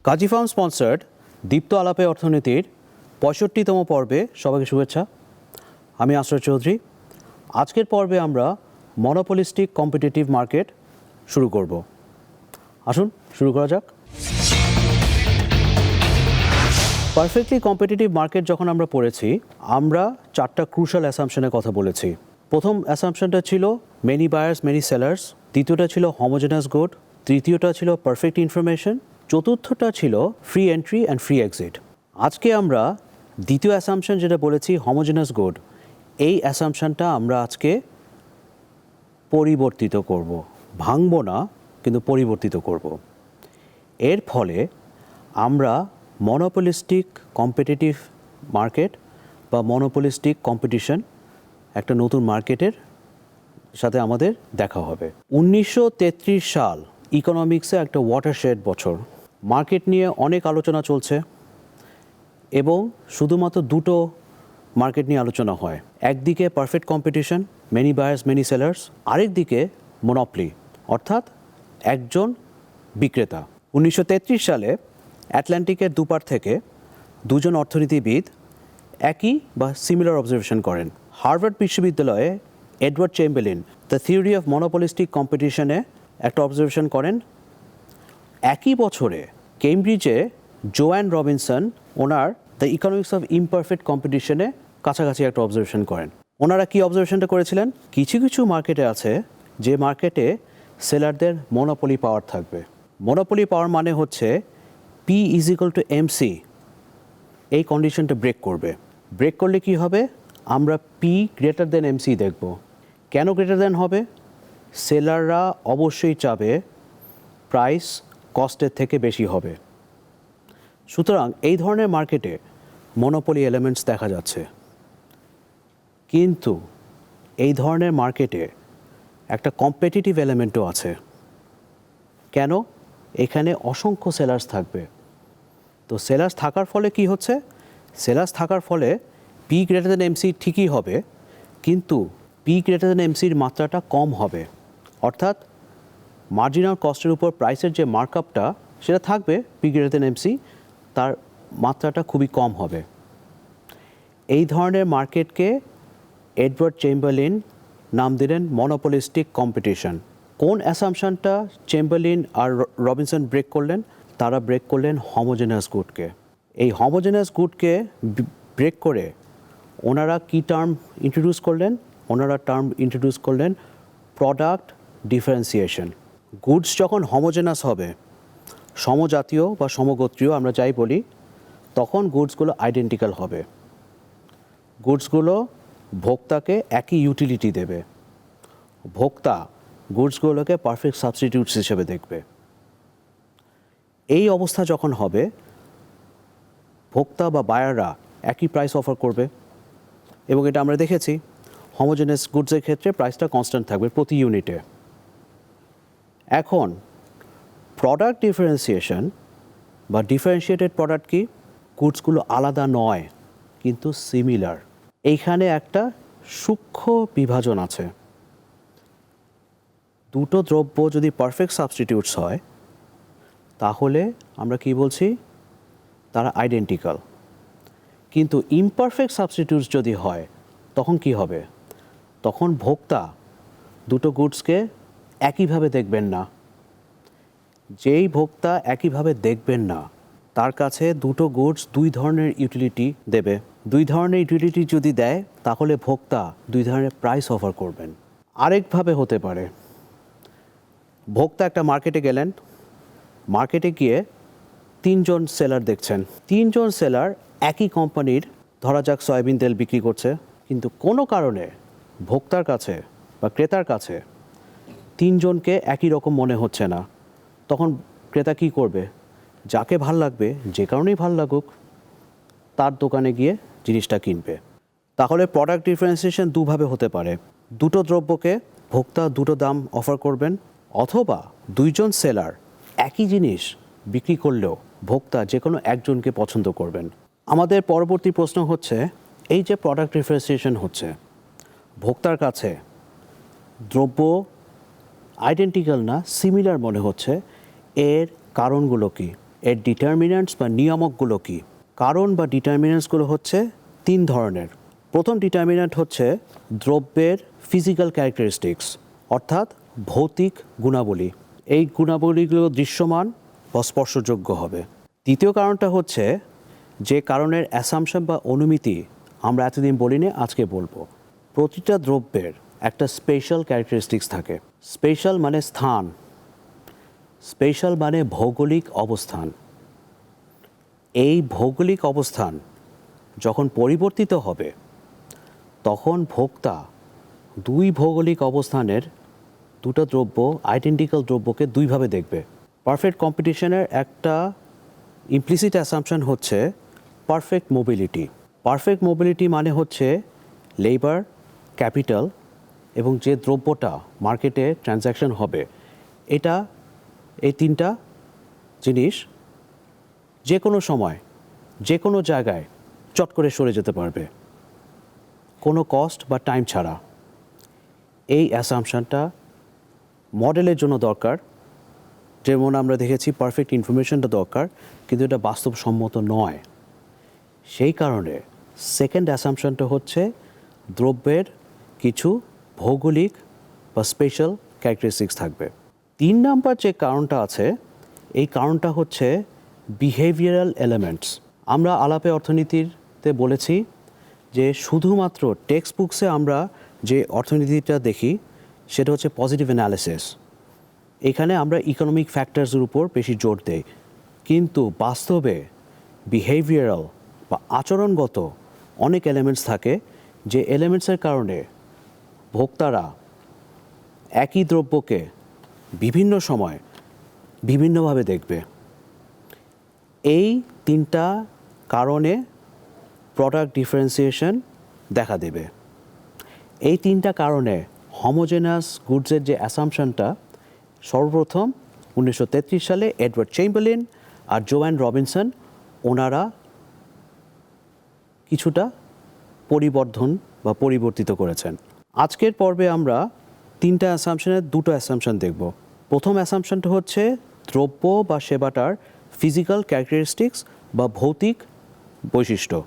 কাজী farm sponsored দীপ্ত আলাপে অর্থনীতির ৬৫তম পর্বে সবাইকে শুভেচ্ছা। আমি আশরাফ চৌধুরী। আজকের পর্বে আমরা মনোপলিস্টিক কম্পিটিটিভ মার্কেট শুরু করব। আসুন শুরু করা যাক। পারফেক্টলি কম্পিটিটিভ মার্কেট যখন আমরা পড়েছি, আমরা চারটা ক্রুশাল অ্যাসাম্পশনের কথা বলেছি। প্রথম অ্যাসাম্পশনটা ছিল মেনি বায়ার্স মেনি সেলার্স, দ্বিতীয়টা ছিল হোমোজেনাস গুড, তৃতীয়টা ছিল পারফেক্ট ইনফরমেশন, চতুর্থটা ছিল free entry and free exit. আজকে আমরা দ্বিতীয় অ্যাসাম্পশন যেটা বলেছি হোমোজেনাস গুড, এই অ্যাসাম্পশনটা আমরা আজকে পরিবর্তিত করব। ভাঙব না, কিন্তু পরিবর্তিত করব। এর ফলে আমরা মনোপলিস্টিক কম্পিটিটিভ মার্কেট বা মনোপলিস্টিক কম্পিটিশন একটা নতুন মার্কেটের সাথে আমাদের দেখা হবে। ১৯৩৩ সাল ইকোনমিক্সে একটা ওয়াটারশেড বছর। মার্কেট নিয়ে অনেক আলোচনা চলছে এবং শুধুমাত্র দুটো মার্কেট নিয়ে আলোচনা হয়। একদিকে perfect competition, many buyers many sellers, আরেকদিকে মনোপলি, অর্থাৎ একজন বিক্রেতা। ১৯৩৩ সালে অ্যাটলান্টিকের দুপার থেকে দুজন অর্থনীতিবিদ একই বা সিমিলার অবজারভেশন করেন। হার্ভার্ড বিশ্ববিদ্যালয়ে Edward Chamberlin the theory of monopolistic কম্পিটিশনে একটা অবজারভেশন করেন। একই বছরে কেমব্রিজে জোয়ান Robinson owner the economics of imperfect কম্পিটিশনে কাছাকাছি একটা অবজারভেশন করেন। ওনারা কি অবজারভেশনটা করেছিলেন? কিছু কিছু মার্কেটে আছে যে মার্কেটে সেলারদের মনোপলি পাওয়ার থাকবে। মনোপলি পাওয়ার মানে হচ্ছে P is equal to MC, এই কন্ডিশনটা ব্রেক করবে। ব্রেক করলে কি হবে? আমরা পি গ্রেটার দেন এমসি দেখব। কেন গ্রেটার দেন হবে? সেলাররা অবশ্যই চাবে প্রাইস কস্টের থেকে বেশি হবে। সুতরাং এই ধরনের মার্কেটে মনোপলি এলিমেন্টস দেখা যাচ্ছে। কিন্তু এই ধরনের মার্কেটে একটা কম্পিটিটিভ এলিমেন্টও আছে। কেন? এখানে অসংখ্য সেলার্স থাকবে। তো সেলার্স থাকার ফলে কি হচ্ছে? সেলার্স থাকার ফলে পি গ্রেটার দেন এমসি ঠিকই হবে, কিন্তু পি গ্রেটার দেন এমসির মাত্রাটা কম হবে। অর্থাৎ মার্জিনাল কস্টের উপর প্রাইসের যে মার্কআপটা সেটা থাকবে, পি গ্রেটার দেন এমসি, তার মাত্রাটা খুবই কম হবে। এই ধরনের মার্কেটকে এডওয়ার্ড চেম্বারলিন নাম দিলেন মনোপলিস্টিক কম্পিটিশন। কোন অ্যাসাম্পশনটা চেম্বারলিন আর রবিনসন ব্রেক করলেন? তারা ব্রেক করলেন হোমোজেনাস গুডকে। এই হোমোজেনাস গুডকে ব্রেক করে ওনারা কি টার্ম ইন্ট্রোডিউস করলেন? ওনারা টার্ম ইন্ট্রোডিউস করলেন প্রোডাক্ট ডিফারেন্সিয়েশন। গুডস যখন হোমোজেনাস হবে, সমজাতীয় বা সমগোত্রীয় আমরা যাই বলি, তখন গুডসগুলো আইডেন্টিক্যাল হবে। গুডসগুলো ভোক্তাকে একই ইউটিলিটি দেবে। ভোক্তা গুডসগুলোকে পারফেক্ট সাবস্টিটিউটস হিসেবে দেখবে। এই অবস্থা যখন হবে, ভোক্তা বা বায়াররা একই প্রাইস অফার করবে এবং এটা আমরা দেখেছি হোমোজেনাস গুডসের ক্ষেত্রে প্রাইসটা কনস্ট্যান্ট থাকবে প্রতি ইউনিটে। এখন প্রোডাক্ট ডিফারেন্সিয়েশন বা ডিফারেন্সিয়েটেড প্রোডাক্ট কি? গুডসগুলো আলাদা নয় কিন্তু সিমিলার। এইখানে একটা সূক্ষ্ম বিভাজন আছে। দুটো দ্রব্য যদি পারফেক্ট সাবস্টিটিউটস হয়, তাহলে আমরা কি বলছি? তারা আইডেন্টিক্যাল। কিন্তু ইমপারফেক্ট সাবস্টিটিউটস যদি হয়, তখন কি হবে? তখন ভোক্তা দুটো গুডসকে একইভাবে দেখবেন না। যেই ভোক্তা একইভাবে দেখবেন না, তার কাছে দুটো গুডস দুই ধরনের ইউটিলিটি দেবে। দুই ধরনের ইউটিলিটি যদি দেয়, তাহলে ভোক্তা দুই ধরনের প্রাইস অফার করবেন। আরেকভাবে হতে পারে, ভোক্তা একটা মার্কেটে গেলেন, মার্কেটে গিয়ে তিনজন সেলার দেখছেন। তিনজন সেলার একই কোম্পানির, ধরা যাক সয়াবিন তেল বিক্রি করছে, কিন্তু কোনো কারণে ভোক্তার কাছে বা ক্রেতার কাছে তিনজনকে একই রকম মনে হচ্ছে না। তখন ক্রেতা কি করবে? যাকে ভাল লাগবে, যে কারণেই ভাল লাগুক, তার দোকানে গিয়ে জিনিসটা কিনবে। তাহলে প্রোডাক্ট ডিফারেন্সিয়েশন দুভাবে হতে পারে। দুটো দ্রব্যকে ভোক্তা দুটো দাম অফার করবেন, অথবা দুইজন সেলার একই জিনিস বিক্রি করলেও ভোক্তা যে কোনো একজনকে পছন্দ করবেন। আমাদের পরবর্তী প্রশ্ন হচ্ছে, এই যে প্রোডাক্ট ডিফারেন্সিয়েশন হচ্ছে, ভোক্তার কাছে দ্রব্য আইডেন্টিক্যাল না সিমিলার মনে হচ্ছে, এর কারণগুলো কি? এর ডিটারমিন্যান্টস বা নিয়ামকগুলো কী? কারণ বা ডিটারমিন্যান্টসগুলো হচ্ছে 3 ধরনের। প্রথম ডিটারমিন্যান্ট হচ্ছে দ্রব্যের ফিজিক্যাল ক্যারেক্টারিস্টিক্স, অর্থাৎ ভৌতিক গুণাবলী। এই গুণাবলীগুলো দৃশ্যমান বা স্পর্শযোগ্য হবে। দ্বিতীয় কারণটা হচ্ছে যে কারণের অ্যাসাম্পশন বা অনুমিতি আমরা এতদিন বলিনি, আজকে বলবো। প্রতিটা দ্রব্যের একটা স্পেশাল ক্যারেক্টারিস্টিক্স থাকে। স্পেশাল মানে স্থান, স্পেশাল মানে ভৌগোলিক অবস্থান। এই ভৌগোলিক অবস্থান যখন পরিবর্তিত হবে তখন ভোক্তা দুই ভৌগোলিক অবস্থানের দুটো দ্রব্য, আইডেন্টিক্যাল দ্রব্যকে দুইভাবে দেখবে। পারফেক্ট কম্পিটিশনের একটা ইমপ্লিসিট অ্যাসাম্পশন হচ্ছে পারফেক্ট মোবিলিটি। পারফেক্ট মোবিলিটি মানে হচ্ছে লেবার, ক্যাপিটাল এবং যে দ্রব্যটা মার্কেটে ট্রানজ্যাকশন হবে, এই তিনটা জিনিস যে কোনো সময় যে কোনো জায়গায় চট করে সরে যেতে পারবে, কোনো কস্ট বা টাইম ছাড়া। এই অ্যাসাম্পশনটা মডেলের জন্য দরকার, যেমন আমরা দেখেছি পারফেক্ট ইনফরমেশনটা দরকার, কিন্তু এটা বাস্তবসম্মত নয়। সেই কারণে সেকেন্ড অ্যাসাম্পশনটা হচ্ছে দ্রব্যের কিছু ভৌগোলিক বা স্পেশাল ক্যারেক্টারিস্টিক্স থাকবে। 3 নাম্বার যে কারণটা আছে, এই কারণটা হচ্ছে বিহেভিয়ারাল এলিমেন্টস। আমরা আলাপে অর্থনীতিতে বলেছি যে শুধুমাত্র টেক্সট বুকসে আমরা যে অর্থনীতিটা দেখি সেটা হচ্ছে পজিটিভ অ্যানালিসিস। এখানে আমরা ইকোনমিক ফ্যাক্টরসের উপর বেশি জোর দেই, কিন্তু বাস্তবে বিহেভিয়ারাল বা আচরণগত অনেক এলিমেন্টস থাকে, যে এলিমেন্টসের কারণে ভোক্তারা একই দ্রব্যকে বিভিন্ন সময় বিভিন্নভাবে দেখবে। এই 3টা কারণে প্রোডাক্ট ডিফারেন্সিয়েশন দেখা দেবে। এই 3টা কারণে হোমোজেনাস গুডসের যে অ্যাসাম্পশনটা সর্বপ্রথম 1933 সালে এডওয়ার্ড চেম্বারলিন আর জোয়ান রবিনসন ওনারা কিছুটা পরিবর্ধন বা পরিবর্তিত করেছেন। আজকের পর্বে আমরা 3টা অ্যাসাম্পশনের 2টো অ্যাসাম্পশন দেখব। প্রথম অ্যাসাম্পশনটা হচ্ছে দ্রব্য বা সেবাটার ফিজিক্যাল ক্যারেক্টারিস্টিক্স বা ভৌতিক বৈশিষ্ট্য।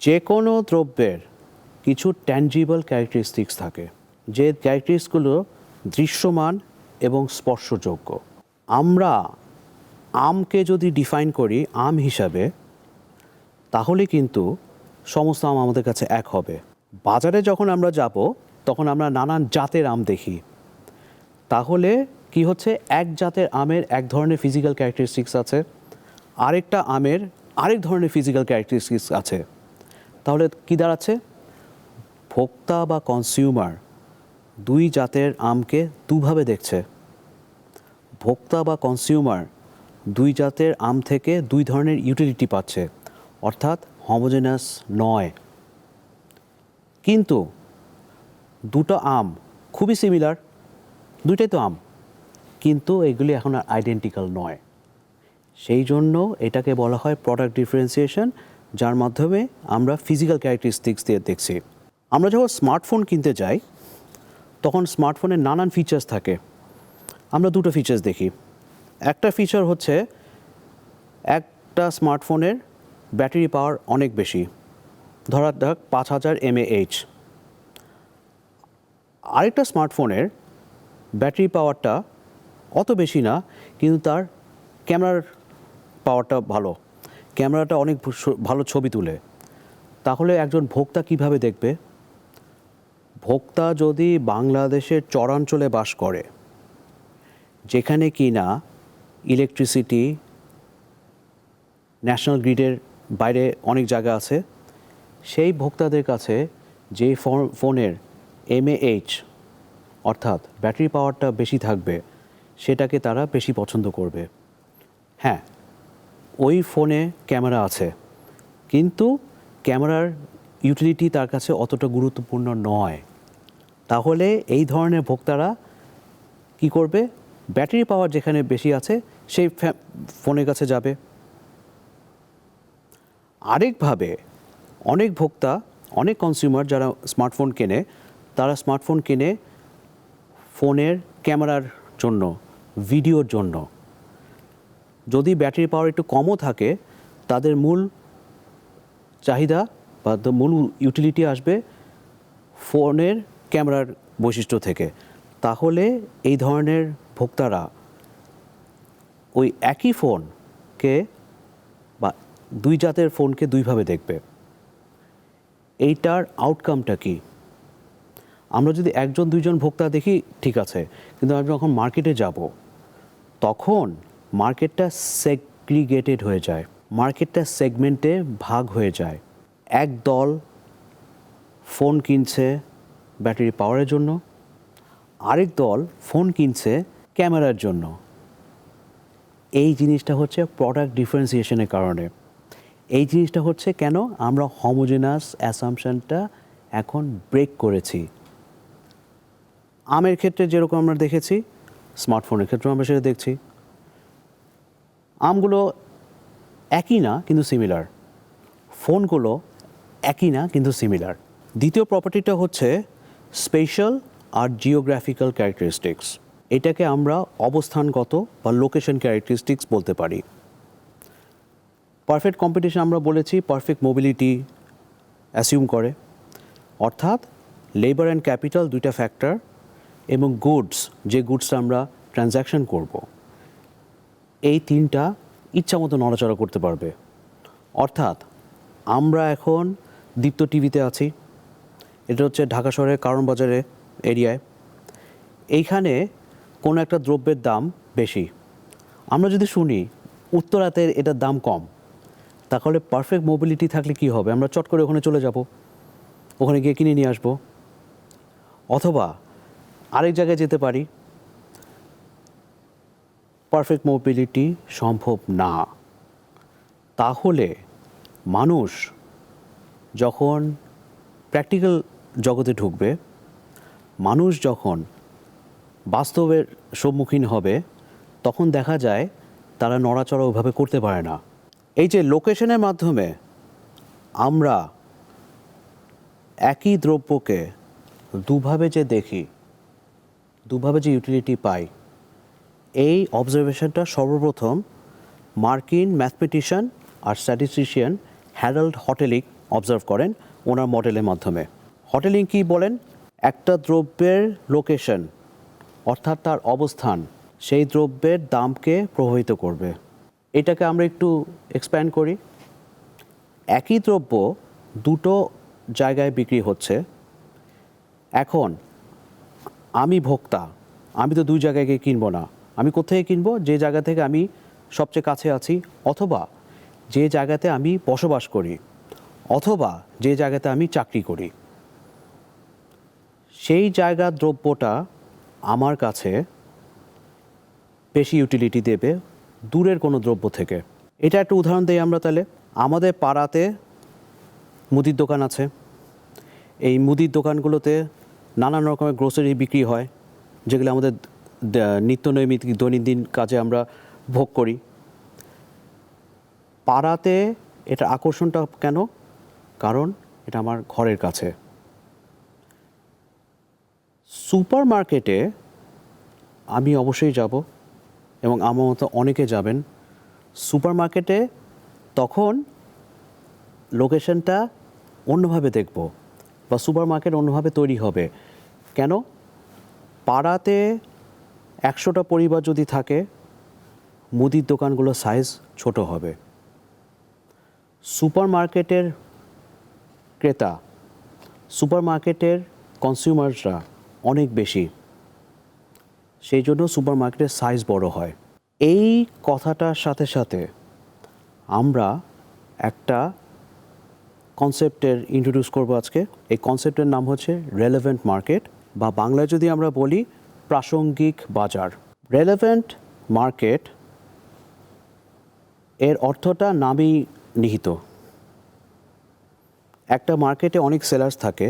যে কোনো দ্রব্যের কিছু ট্যানজিবল ক্যারেক্টারিস্টিক্স থাকে, যে ক্যারেক্টারিস্টিক্সগুলো দৃশ্যমান এবং স্পর্শযোগ্য। আমরা আমকে যদি ডিফাইন করি আম হিসাবে, তাহলে কিন্তু সমস্ত আম আমাদের কাছে এক হবে। বাজারে যখন আমরা যাব তখন আমরা নানান জাতের আম দেখি, তাহলে কি হচ্ছে, এক জাতের আমের এক ধরনের ফিজিক্যাল ক্যারেক্টারিস্টিক্স আছে, আরেকটা আমের আরেক ধরনের ফিজিক্যাল ক্যারেক্টারিস্টিক্স আছে। তাহলে কি দাঁড়াচ্ছে, ভোক্তা বা কনজিউমার দুই জাতের আমকে দুভাবে দেখছে। ভোক্তা বা কনজিউমার দুই জাতের আম থেকে দুই ধরনের ইউটিলিটি পাচ্ছে, অর্থাৎ হোমোজেনাস নয়। কিন্তু দুটো আম খুবই সিমিলার, দুইটাই তো আম, কিন্তু এগুলি এখন আর আইডেন্টিক্যাল নয়। সেই জন্য এটাকে বলা হয় প্রোডাক্ট ডিফারেন্সিয়েশন, যার মাধ্যমে আমরা ফিজিক্যাল ক্যারেক্টারিস্টিক্স দিয়ে দেখছি। আমরা যখন স্মার্টফোন কিনতে যাই তখন স্মার্টফোনের নানান ফিচার্স থাকে। আমরা দুটো ফিচার্স দেখি। একটা ফিচার হচ্ছে একটা স্মার্টফোনের ব্যাটারি পাওয়ার অনেক বেশি, ধরা যাক 5000 mAh। আরেকটা স্মার্টফোনের ব্যাটারি পাওয়ারটা অত বেশি না, কিন্তু তার ক্যামেরার পাওয়ারটা ভালো, ক্যামেরাটা অনেক ভালো ছবি তুলে। তাহলে একজন ভোক্তা কিভাবে দেখবে? ভোক্তা যদি বাংলাদেশের চরাঞ্চলে বাস করে, যেখানে কি না ইলেকট্রিসিটি ন্যাশনাল গ্রিডের বাইরে অনেক জায়গা আছে, সেই ভোক্তাদের কাছে যে ফোনের mAh অর্থাৎ ব্যাটারি পাওয়ারটা বেশি থাকবে সেটাকে তারা বেশি পছন্দ করবে। হ্যাঁ, ওই ফোনে ক্যামেরা আছে, কিন্তু ক্যামেরার ইউটিলিটি তার কাছে অতটা গুরুত্বপূর্ণ নয়। তাহলে এই ধরনের ভোক্তারা কি করবে? ব্যাটারি পাওয়ার যেখানে বেশি আছে সেই ফোনের কাছে যাবে। আরেকভাবে অনেক ভোক্তা, অনেক কনজিউমার যারা স্মার্টফোন কেনে, তারা স্মার্টফোন কেনে ফোনের ক্যামেরার জন্য, ভিডিওর জন্য। যদি ব্যাটারি পাওয়ার একটু কমও থাকে, তাদের মূল চাহিদা বা মূল ইউটিলিটি আসবে ফোনের ক্যামেরার বৈশিষ্ট্য থেকে। তাহলে এই ধরনের ভোক্তারা ওই একই ফোনকে বা দুই জাতের ফোনকে দুইভাবে দেখবে। এইটার আউটকামটা কি? আমরা যদি একজন দুইজন ভোক্তা দেখি ঠিক আছে, কিন্তু আমরা যখন মার্কেটে যাব তখন মার্কেটটা সেগ্রিগেটেড হয়ে যায়, মার্কেটটা সেগমেন্টে ভাগ হয়ে যায়। এক দল ফোন কিনছে ব্যাটারি পাওয়ারের জন্য, আরেক দল ফোন কিনছে ক্যামেরার জন্য। এই জিনিসটা হচ্ছে প্রোডাক্ট ডিফারেন্সিয়েশনের কারণে। এই জিনিসটা হচ্ছে কেন আমরা হোমোজেনাস অ্যাসাম্পশনটা এখন ব্রেক করেছি। আমের ক্ষেত্রে যেরকম আমরা দেখেছি, স্মার্টফোনের ক্ষেত্রেও আমরা সেটা দেখছি। আমগুলো একই না কিন্তু সিমিলার, ফোনগুলো একই না কিন্তু সিমিলার। দ্বিতীয় প্রপার্টিটা হচ্ছে স্পেশাল আর জিওগ্রাফিক্যাল ক্যারেক্টারিস্টিক্স। এটাকে আমরা অবস্থানগত বা লোকেশন ক্যারেক্টারিস্টিক্স বলতে পারি। পারফেক্ট কম্পিটিশন আমরা বলেছি পারফেক্ট মোবিলিটি অ্যাসিউম করে, অর্থাৎ লেবার অ্যান্ড ক্যাপিটাল দুইটা ফ্যাক্টর এবং গুডস, যে গুডসটা আমরা ট্রানজ্যাকশন করব, এই তিনটা ইচ্ছা মতো নড়াচড়া করতে পারবে। অর্থাৎ আমরা এখন দীপ্ত টিভিতে আছি, এটা হচ্ছে ঢাকা শহরের কারণ বাজারে এরিয়ায়। এইখানে কোনো একটা দ্রব্যের দাম বেশি, আমরা যদি শুনি উত্তরাতে এটার দাম কম, তাহলে পারফেক্ট মোবিলিটি থাকলে কি হবে? আমরা চট করে ওখানে চলে যাব, ওখানে গিয়ে কিনে নিয়ে আসবো। অথবা আরেক জায়গায় যেতে পারি, পারফেক্ট মোবিলিটি সম্ভব না। তাহলে মানুষ যখন প্র্যাকটিক্যাল জগতে ঢুকবে, মানুষ যখন বাস্তবের সম্মুখীন হবে, তখন দেখা যায় তারা নড়াচড়া ওইভাবে করতে পারে না। এই যে লোকেশনের মাধ্যমে আমরা একই দ্রব্যকে দুভাবে যে দেখি, দুভাবে যে ইউটিলিটি পাই, এই অবজারভেশনটা সর্বপ্রথম মার্কিন ম্যাথমেটিশিয়ান আর স্ট্যাটিস্টিশিয়ান হ্যারল্ড হটেলিং অবজার্ভ করেন ওনার মডেলের মাধ্যমে। হটেলিং কি বলেন? একটা দ্রব্যের লোকেশন অর্থাৎ তার অবস্থান সেই দ্রব্যের দামকে প্রভাবিত করবে। এটাকে আমরা একটু এক্সপ্যান্ড করি। একই দ্রব্য দুটো জায়গায় বিক্রি হচ্ছে, এখন আমি ভোক্তা, আমি তো দুই জায়গায় গিয়ে কিনবো না। আমি কোথায় কিনবো? যে জায়গা থেকে আমি সবচেয়ে কাছে আছি, অথবা যে জায়গাতে আমি বসবাস করি, অথবা যে জায়গাতে আমি চাকরি করি। সেই জায়গার দ্রব্যটা আমার কাছে বেশি ইউটিলিটি দেবে দূরের কোনো দ্রব্য থেকে। এটা একটা উদাহরণ দিই আমরা তাহলে। আমাদের পাড়াতে মুদির দোকান আছে, এই মুদির দোকানগুলোতে নানান রকমের গ্রোসারি বিক্রি হয়, যেগুলো আমাদের নিত্যনৈমিত্তিক দৈনন্দিন কাজে আমরা ভোগ করি। পাড়াতে এটা আকর্ষণটা কেন? কারণ এটা আমার ঘরের কাছে। সুপার মার্কেটে আমি অবশ্যই যাব এবং আমার মতো অনেকে যাবেন। সুপার মার্কেটে তখন লোকেশনটা অন্যভাবে দেখব বা সুপার মার্কেট অন্যভাবে তৈরি হবে। কেন? পাড়াতে 100টা পরিবার যদি থাকে, মুদির দোকানগুলোর সাইজ ছোট হবে। সুপার মার্কেটের ক্রেতা, সুপার মার্কেটের কনজিউমাররা অনেক বেশি, সেই জন্য সুপার মার্কেটের সাইজ বড় হয়। এই কথাটার সাথে সাথে আমরা একটা কনসেপ্টের ইন্ট্রোডিউস করব আজকে। এই কনসেপ্টের নাম হচ্ছে রেলেভেন্ট মার্কেট, বা বাংলায় যদি আমরা বলি প্রাসঙ্গিক বাজার। রেলেভেন্ট মার্কেট এর অর্থটা নামেই নিহিত। একটা মার্কেটে অনেক সেলার্স থাকে,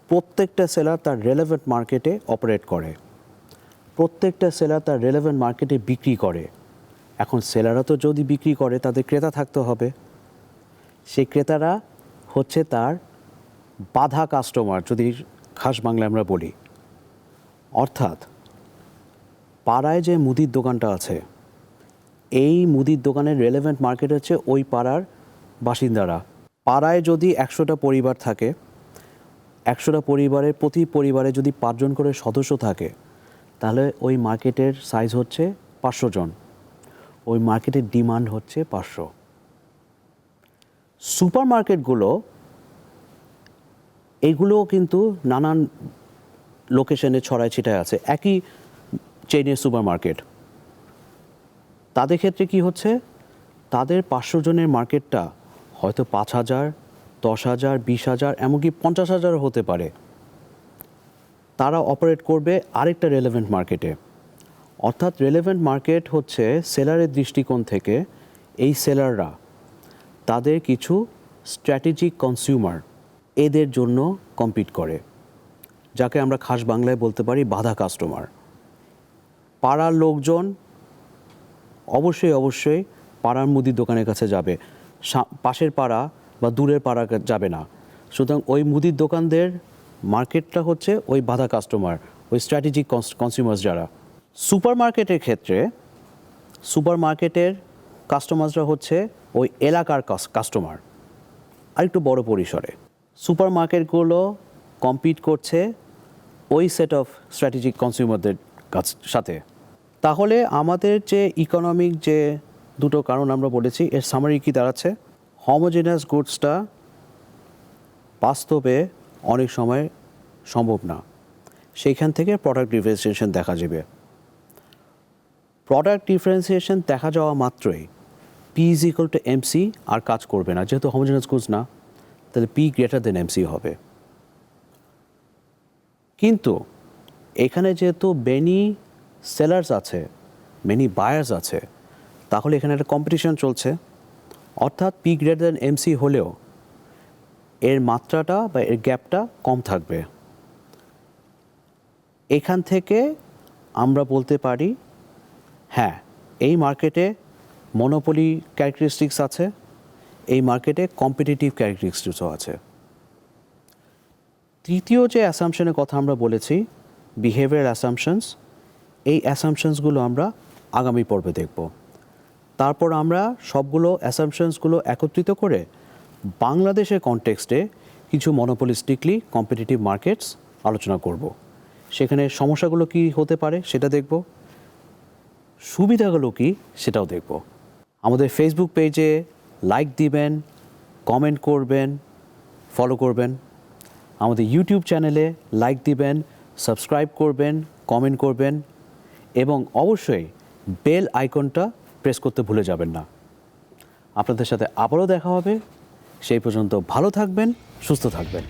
প্রত্যেকটা সেলার তার রেলেভেন্ট মার্কেটে অপারেট করে, প্রত্যেকটা সেলার তার রেলেভেন্ট মার্কেটে বিক্রি করে। এখন সেলাররা তো যদি বিক্রি করে, তাদের ক্রেতা থাকতে হবে। সেই ক্রেতারা হচ্ছে তার বাধা কাস্টমার, যদি খাস বাংলায় আমরা বলি। অর্থাৎ পাড়ায় যে মুদির দোকানটা আছে, এই মুদির দোকানের রেলেভেন্ট মার্কেট হচ্ছে ওই পাড়ার বাসিন্দারা। পাড়ায় যদি 100টা পরিবার থাকে, 100টা পরিবারের প্রতি পরিবারে যদি 5 জন করে সদস্য থাকে, তাহলে ওই মার্কেটের সাইজ হচ্ছে 500 জন। ওই মার্কেটের ডিমান্ড হচ্ছে 500। সুপার মার্কেটগুলো এইগুলোও কিন্তু নানান লোকেশনে ছড়ায় ছিটায় আছে, একই চেইনের সুপার মার্কেট। তাদের ক্ষেত্রে কি হচ্ছে, তাদের 500 জনের মার্কেটটা হয়তো 5,000, 10,000, 20,000, এমনকি 50,000 হতে পারে। তারা অপারেট করবে আরেকটা রেলেভেন্ট মার্কেটে। অর্থাৎ রেলেভেন্ট মার্কেট হচ্ছে সেলারের দৃষ্টিকোণ থেকে এই সেলাররা তাদের কিছু স্ট্র্যাটেজিক কনজিউমার এদের জন্য কম্পিট করে, যাকে আমরা খাস বাংলায় বলতে পারি বাঁধা কাস্টমার। পাড়ার লোকজন অবশ্যই পাড়ার মুদির দোকানের কাছে যাবে, পাশের পাড়া বা দূরের পাড়া যাবে না। সুতরাং ওই মুদির দোকানদের মার্কেটটা হচ্ছে ওই বাঁধা কাস্টমার, ওই স্ট্র্যাটেজিক কনজিউমার্স যারা। সুপার মার্কেটের ক্ষেত্রে সুপার মার্কেটের কাস্টমার্সরা হচ্ছে ওই এলাকার কাস্টমার, আরেকটু বড় পরিসরে। সুপার মার্কেটগুলো কম্পিট করছে ওই সেট অফ স্ট্র্যাটেজিক কনজিউমারদের সাথে। তাহলে আমাদের যে ইকোনমিক যে দুটো কারণ আমরা বলেছি, এর সামারি কি দাঁড়াচ্ছে? হোমোজেনাস গুডসটা বাস্তবে অনেক সময় সম্ভব না, সেইখান থেকে প্রোডাক্ট ডিফারেন্সিয়েশন দেখা যাবে। প্রোডাক্ট ডিফারেন্সিয়েশন দেখা যাওয়া মাত্রই P is equal to MC আর কাজ করবে না। যেহেতু হোমোজেনাস গুডস না, তাহলে পি গ্রেটার দেন এমসি হবে। কিন্তু এখানে যেহেতু মেনি সেলার্স আছে, মেনি বায়ার্স আছে, তাহলে এখানে একটা কম্পিটিশন চলছে। অর্থাৎ পি গ্রেটার দেন এমসি হলেও এর মাত্রাটা বা এর গ্যাপটা কম থাকবে। এখান থেকে আমরা বলতে পারি হ্যাঁ, এই মার্কেটে মনোপলি ক্যারেক্টারিস্টিক্স আছে, এই মার্কেটে কম্পিটিটিভ ক্যারেক্টারিস্টিক্সও আছে। তৃতীয় যে অ্যাসাম্পশনের কথা আমরা বলেছি, বিহেভিয়ার অ্যাসাম্পশনস, এই অ্যাসাম্পশনসগুলো আমরা আগামী পর্বে দেখব। তারপর আমরা সবগুলো অ্যাসাম্পশনসগুলো একত্রিত করে বাংলাদেশের কনটেক্সটে কিছু মনোপলিস্টিকলি কম্পিটিটিভ মার্কেটস আলোচনা করব। সেখানে সমস্যাগুলো কি হতে পারে সেটা দেখব, সুবিধাগুলো কি সেটাও দেখব। আমাদের ফেসবুক পেজে লাইক দিবেন, কমেন্ট করবেন, ফলো করবেন। আমাদের ইউটিউব চ্যানেলে লাইক দিবেন, সাবস্ক্রাইব করবেন, কমেন্ট করবেন এবং অবশ্যই বেল আইকনটা প্রেস করতে ভুলে যাবেন না। আপনাদের সাথে আবারও দেখা হবে। সেই পর্যন্ত ভালো থাকবেন, সুস্থ থাকবেন।